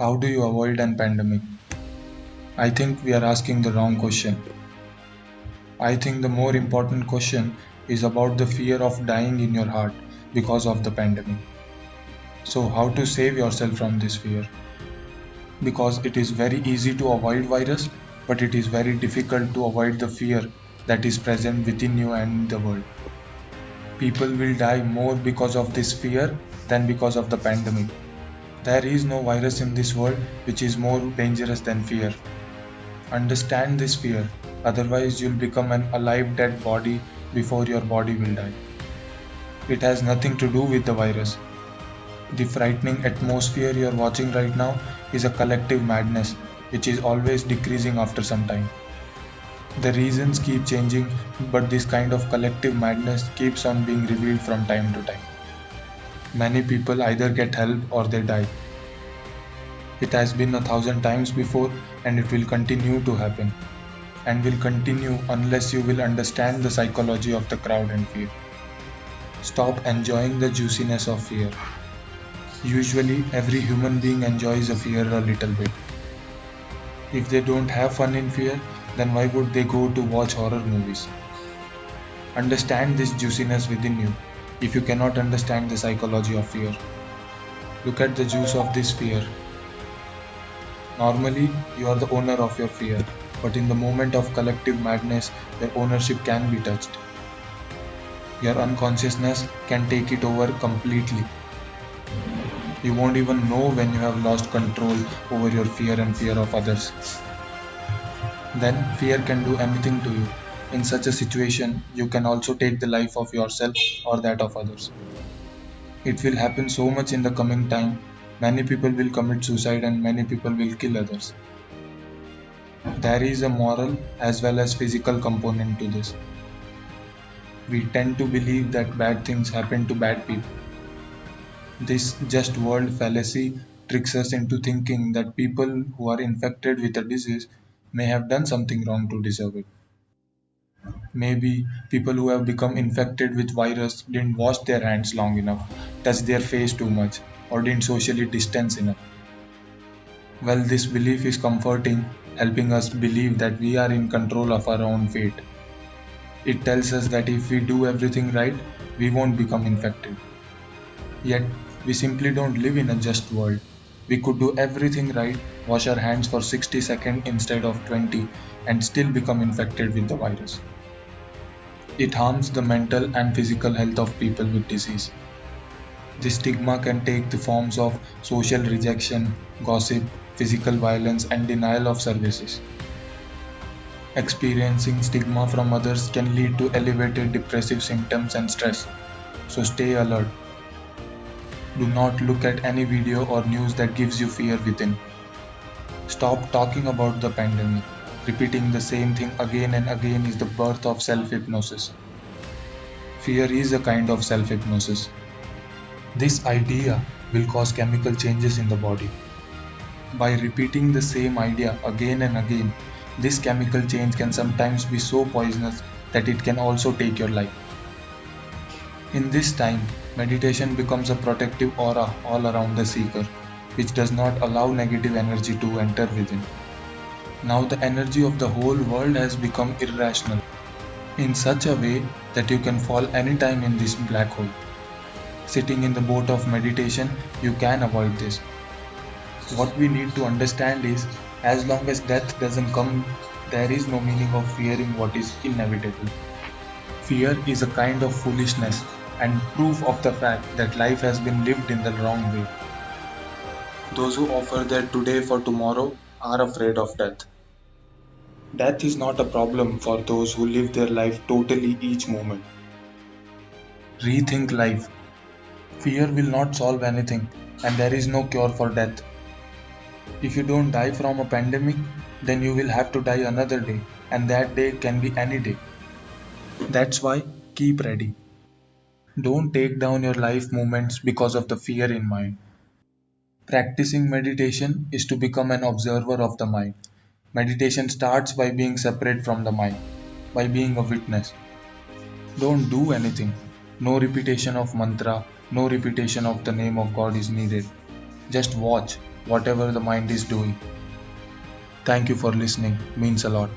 How do you avoid an pandemic? I think we are asking the wrong question. I think the more important question is about the fear of dying in your heart because of the pandemic. So, how to save yourself from this fear? Because it is very easy to avoid virus, but it is very difficult to avoid the fear that is present within you and the world. People will die more because of this fear than because of the pandemic. There is no virus in this world which is more dangerous than fear. Understand this fear, otherwise, you'll become an alive dead body before your body will die. It has nothing to do with the virus. The frightening atmosphere you're watching right now is a collective madness which is always decreasing after some time. The reasons keep changing, but this kind of collective madness keeps on being revealed from time to time. Many people either get help or they die. It has been 1,000 times before and it will continue to happen. And will continue unless you will understand the psychology of the crowd and fear. Stop enjoying the juiciness of fear. Usually, every human being enjoys a fear a little bit. If they don't have fun in fear, then why would they go to watch horror movies? Understand this juiciness within you if you cannot understand the psychology of fear. Look at the juice of this fear. Normally, you are the owner of your fear, but in the moment of collective madness, your ownership can be touched. Your unconsciousness can take it over completely. You won't even know when you have lost control over your fear and fear of others. Then fear can do anything to you. In such a situation, you can also take the life of yourself or that of others. It will happen so much in the coming time. Many people will commit suicide and many people will kill others. There is a moral as well as physical component to this. We tend to believe that bad things happen to bad people. This just world fallacy tricks us into thinking that people who are infected with a disease may have done something wrong to deserve it. Maybe people who have become infected with virus didn't wash their hands long enough, touched their face too much, or didn't socially distance enough. Well, this belief is comforting, helping us believe that we are in control of our own fate. It tells us that if we do everything right, we won't become infected. Yet, we simply don't live in a just world. We could do everything right, wash our hands for 60 seconds instead of 20, and still become infected with the virus. It harms the mental and physical health of people with disease. This stigma can take the forms of social rejection, gossip, physical violence, and denial of services. Experiencing stigma from others can lead to elevated depressive symptoms and stress. So stay alert. Do not look at any video or news that gives you fear within. Stop talking about the pandemic. Repeating the same thing again and again is the birth of self hypnosis. Fear is a kind of self hypnosis. This idea will cause chemical changes in the body. By repeating the same idea again and again, this chemical change can sometimes be so poisonous that it can also take your life. In this time, meditation becomes a protective aura all around the seeker, which does not allow negative energy to enter within. Now, the energy of the whole world has become irrational in such a way that you can fall anytime in this black hole. Sitting in the boat of meditation, you can avoid this. What we need to understand is as long as death doesn't come, there is no meaning of fearing what is inevitable. Fear is a kind of foolishness and proof of the fact that life has been lived in the wrong way. Those who offer their today for tomorrow are afraid of death. Death is not a problem for those who live their life totally each moment. Rethink life. Fear will not solve anything, and there is no cure for death. If you don't die from a pandemic, then you will have to die another day, and that day can be any day. That's why keep ready. Don't take down your life moments because of the fear in mind. Practicing meditation is to become an observer of the mind. Meditation starts by being separate from the mind, by being a witness. Don't do anything. No repetition of mantra, no repetition of the name of God is needed. Just watch. whatever the mind is doing. Thank you for listening, means a lot.